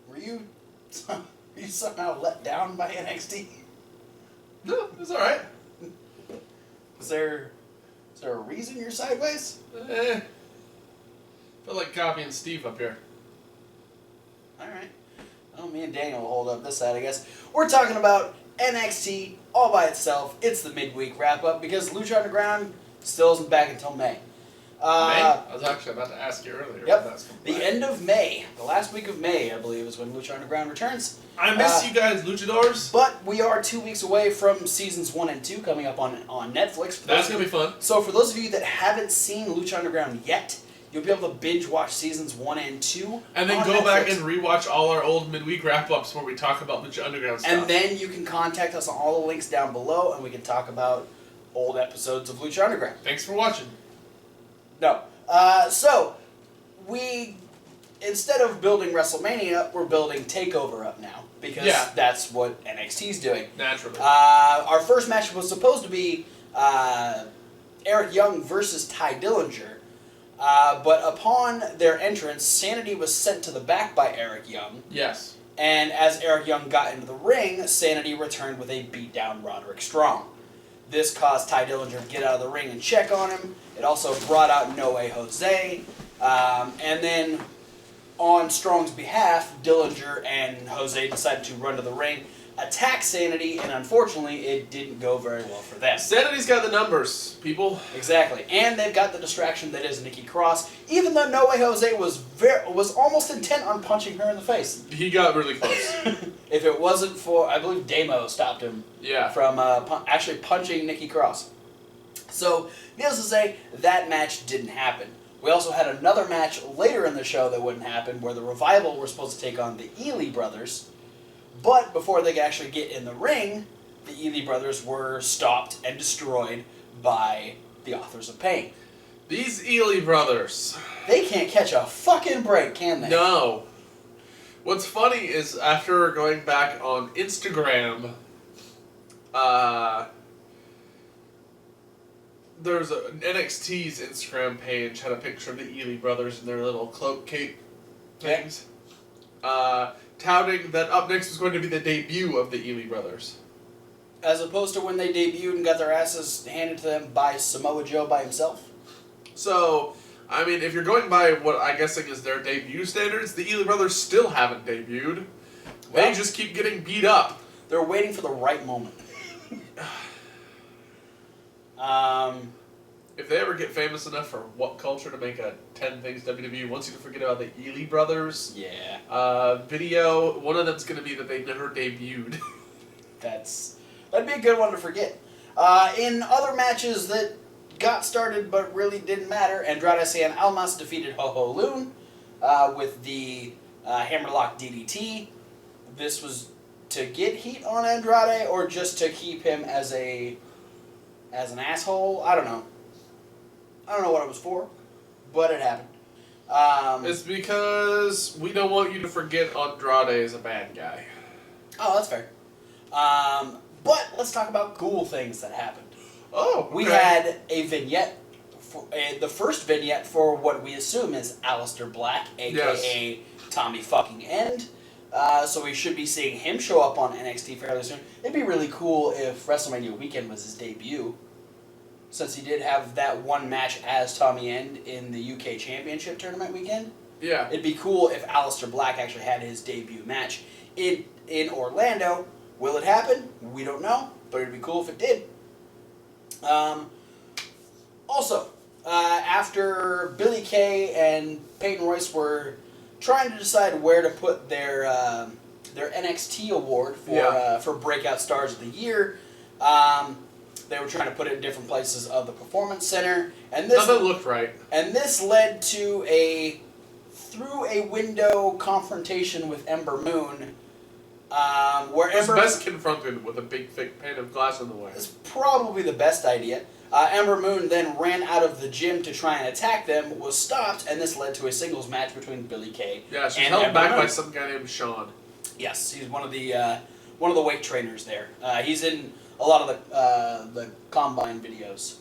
Were you somehow let down by NXT? No, it's all right. Is there a reason you're sideways? Feel like copying Steve up here. All right. Well, me and Daniel will hold up this side, I guess. We're talking about NXT all by itself. It's the midweek wrap-up because Lucha Underground still isn't back until May. May? I was actually about to ask you earlier. Yep. The end of May. The last week of May, I believe, is when Lucha Underground returns. I miss you guys, Luchadors. But we are 2 weeks away from seasons 1 and 2 coming up on Netflix. That's going to be fun. So for those of you that haven't seen Lucha Underground yet, you'll be able to binge watch seasons 1 and 2. And then go back and rewatch all our old midweek wrap-ups where we talk about Lucha Underground stuff. And then you can contact us on all the links down below and we can talk about old episodes of Lucha Underground. Thanks for watching. No. So, instead of building Wrestlemania, we're building Takeover up now. Because that's what NXT's doing. Naturally. Our first match was supposed to be Eric Young versus Ty Dillinger. But upon their entrance, Sanity was sent to the back by Eric Young. Yes. And as Eric Young got into the ring, Sanity returned with a beat-down Roderick Strong. This caused Ty Dillinger to get out of the ring and check on him. It also brought out No Way Jose. And then, on Strong's behalf, Dillinger and Jose decided to run to the ring, attack Sanity, and unfortunately, it didn't go very well for them. Sanity's got the numbers, people. Exactly. And they've got the distraction that is Nikki Cross, even though No Way Jose was almost intent on punching her in the face. He got really close. If it wasn't for, I believe Damo stopped him from actually punching Nikki Cross. So, needless to say, that match didn't happen. We also had another match later in the show that wouldn't happen, where the Revival were supposed to take on the Ely brothers. But before they could actually get in the ring, the Ely brothers were stopped and destroyed by the Authors of Pain. These Ely brothers. They can't catch a fucking break, can they? No. What's funny is after going back on Instagram, there's NXT's Instagram page had a picture of the Ely brothers in their little cloak cape things. Touting that up next was going to be the debut of the Ely brothers. As opposed to when they debuted and got their asses handed to them by Samoa Joe by himself. So, I mean, if you're going by what I'm guessing is their debut standards, the Ely brothers still haven't debuted. They just keep getting beat up. They're waiting for the right moment. If they ever get famous enough for What Culture to make a 10 Things WWE Wants You to Forget About the Ely brothers video, one of them's going to be that they never debuted. That'd be a good one to forget. In other matches that got started but really didn't matter, Andrade Cien Almas defeated Ho Ho Loon with the Hammerlock DDT. This was to get heat on Andrade or just to keep him as an asshole? I don't know. I don't know what it was for, but it happened. It's because we don't want you to forget Andrade is a bad guy. Oh, that's fair. But let's talk about cool things that happened. Oh, okay. We had a vignette, the first vignette for what we assume is Aleister Black, a.k.a. Tommy fucking End. So we should be seeing him show up on NXT fairly soon. It'd be really cool if WrestleMania weekend was his debut, since he did have that one match as Tommy End in the UK Championship Tournament weekend. Yeah. It'd be cool if Aleister Black actually had his debut match in Orlando. Will it happen? We don't know, but it'd be cool if it did. Also, after Billie Kay and Peyton Royce were trying to decide where to put their NXT award for Breakout Stars of the Year, they were trying to put it in different places of the Performance Center, and this nothing looked right. And this led to a through-a-window confrontation with Ember Moon, where Ember best confronted with a big thick pane of glass in the way. It's probably the best idea. Ember Moon then ran out of the gym to try and attack them, was stopped, and this led to a singles match between Billie Kay and she's and held Ember back Moon. by some guy named Sean. Yes, he's one of the weight trainers there. He's in a lot of the Combine videos.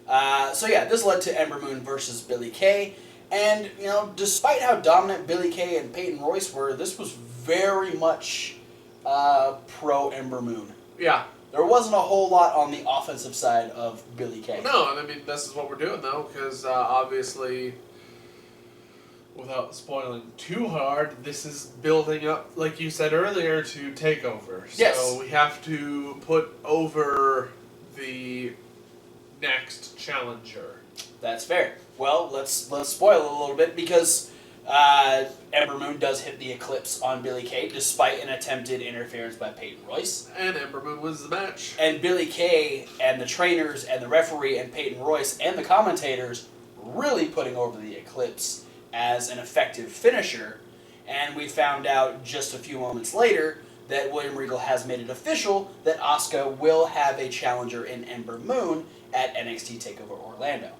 This led to Ember Moon versus Billie Kay, And, despite how dominant Billie Kay and Peyton Royce were, this was very much pro Ember Moon. Yeah. There wasn't a whole lot on the offensive side of Billie Kay. No, and I mean, this is what we're doing, though, because obviously, without spoiling too hard, this is building up, like you said earlier, to Takeover. Yes. So we have to put over the next challenger. That's fair. Well, let's spoil it a little bit because Ember Moon does hit the Eclipse on Billie Kay despite an attempted interference by Peyton Royce. And Ember Moon wins the match. And Billie Kay and the trainers and the referee and Peyton Royce and the commentators really putting over the Eclipse as an effective finisher. And we found out just a few moments later that William Regal has made it official that Asuka will have a challenger in Ember Moon at NXT TakeOver Orlando.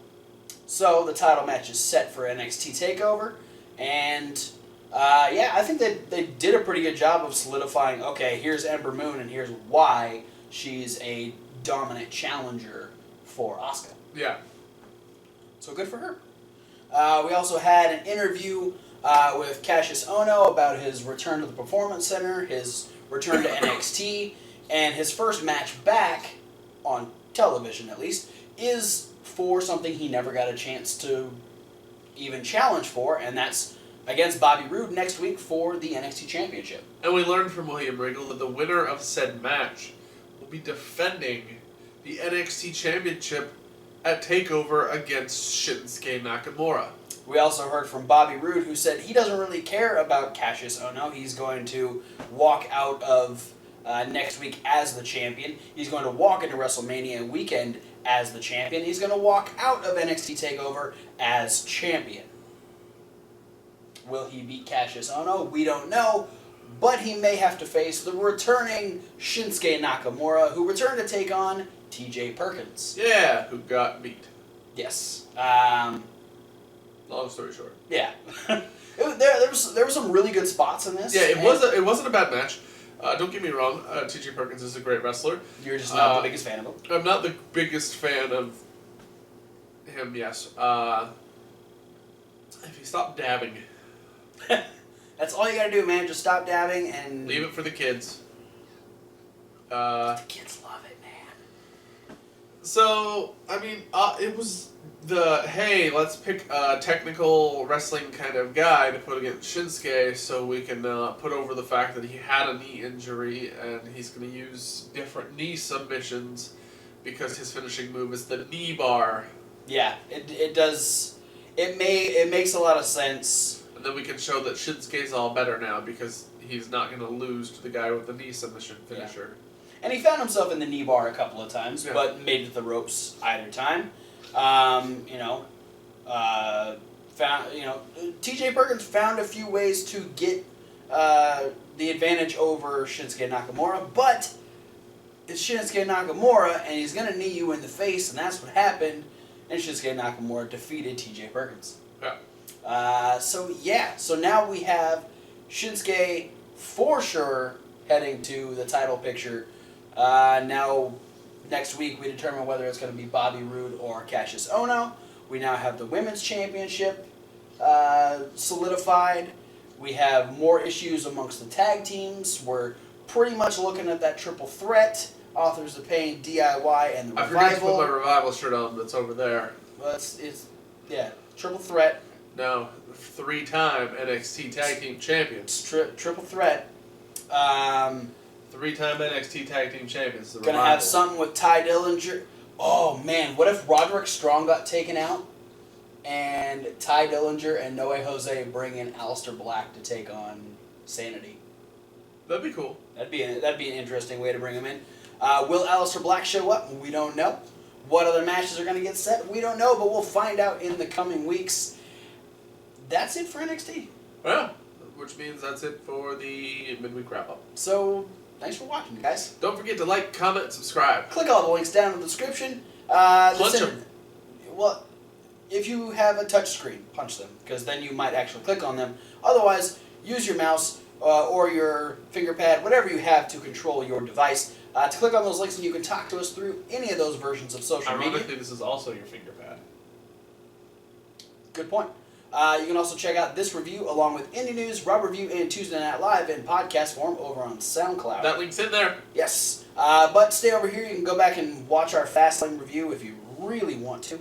So the title match is set for NXT TakeOver, and I think they did a pretty good job of solidifying, okay, here's Ember Moon, and here's why she's a dominant challenger for Asuka. Yeah. So good for her. We also had an interview with Cassius Ohno about his return to the Performance Center, his return to NXT, and his first match back, on television at least, is for something he never got a chance to even challenge for, and that's against Bobby Roode next week for the NXT Championship. And we learned from William Regal that the winner of said match will be defending the NXT Championship at TakeOver against Shinsuke Nakamura. We also heard from Bobby Roode, who said he doesn't really care about Cassius Ohno. He's going to walk out of next week as the champion. He's going to walk into WrestleMania weekend as the champion. He's going to walk out of NXT TakeOver as champion. Will he beat Cassius Ohno? We don't know, but he may have to face the returning Shinsuke Nakamura, who returned to take on TJ Perkins. Yeah, who got beat. Yes. Long story short. Yeah. there were some really good spots in this. Yeah, it wasn't a bad match. Don't get me wrong, TJ Perkins is a great wrestler. You're just not the biggest fan of him? I'm not the biggest fan of him, yes. If he stopped dabbing. That's all you gotta do, man. Just stop dabbing and... Leave it for the kids. The kids love it, man. So, I mean, it was hey, let's pick a technical wrestling kind of guy to put against Shinsuke so we can put over the fact that he had a knee injury and he's going to use different knee submissions because his finishing move is the knee bar. Yeah, it does. It makes a lot of sense. And then we can show that Shinsuke's all better now because he's not going to lose to the guy with the knee submission finisher. Yeah. And he found himself in the knee bar a couple of times, but made it to the ropes either time. TJ Perkins found a few ways to get the advantage over Shinsuke Nakamura, but it's Shinsuke Nakamura, and he's going to knee you in the face, and that's what happened, and Shinsuke Nakamura defeated TJ Perkins. Yeah. So now we have Shinsuke for sure heading to the title picture. Now, next week we determine whether it's going to be Bobby Roode or Cassius Ohno. We now have the Women's Championship solidified. We have more issues amongst the tag teams. We're pretty much looking at that triple threat. Authors of Pain, DIY, and the Revival. I forget to put my Revival shirt on that's over there. Well, triple threat. No, 3-time NXT Tag Team Champions. Triple threat. 3-time NXT Tag Team Champions. The Gonna Revival. have something with Ty Dillinger. Oh man, what if Roderick Strong got taken out, and Ty Dillinger and Noe Jose bring in Aleister Black to take on Sanity? That'd be cool. That'd be an interesting way to bring him in. Will Aleister Black show up? We don't know. What other matches are going to get set? We don't know, but we'll find out in the coming weeks. That's it for NXT. Well, which means that's it for the midweek wrap-up. So, thanks for watching, guys. Don't forget to like, comment, subscribe. Click all the links down in the description. Punch them. Well, if you have a touch screen, punch them, because then you might actually click on them. Otherwise, use your mouse or your finger pad, whatever you have to control your device, to click on those links, and you can talk to us through any of those versions of social media. Ironically, this is also your finger pad. Good point. You can also check out this review along with Indie News, Raw Review, and Tuesday Night Live in podcast form over on SoundCloud. That link's in there. Yes. But stay over here. You can go back and watch our Fastlane review if you really want to,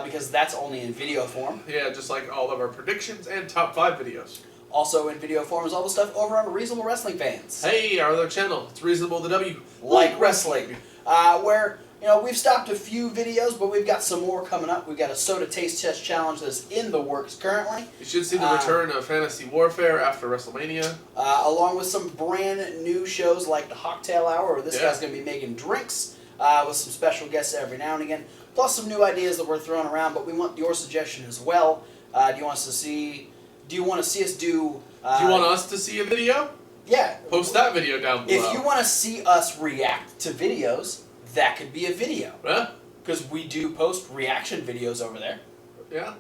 because that's only in video form. Yeah, just like all of our predictions and top 5 videos. Also in video form is all the stuff over on Reasonable Wrestling Fans. Hey, our other channel. It's Reasonable the W. Like Wrestling. Where, we've stopped a few videos, but we've got some more coming up. We've got a soda taste test challenge that's in the works currently. You should see the return of Fantasy Warfare after WrestleMania. Along with some brand new shows like the Cocktail Hour, where this guy's going to be making drinks with some special guests every now and again. Plus some new ideas that we're throwing around, but we want your suggestion as well. Do you want us to see us do... Do you want us to see a video? Yeah. Post that video down below. If you want to see us react to videos, that could be a video. Huh? Because we do post reaction videos over there. Yeah.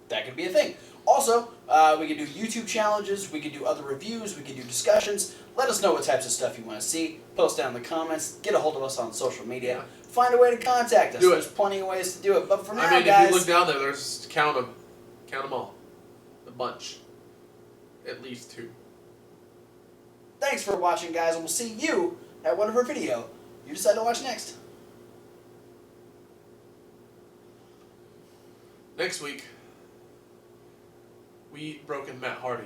That could be a thing. Also, we could do YouTube challenges, we could do other reviews, we could do discussions. Let us know what types of stuff you want to see. Post down in the comments. Get a hold of us on social media. Yeah. Find a way to contact us. Do it. There's plenty of ways to do it. But for now, guys... guys... if you look down there, there's... Count them. Count them all. A bunch. At least 2. Thanks for watching, guys, and we'll see you at whatever video you decide to watch next. Next week, we broke in Matt Hardy.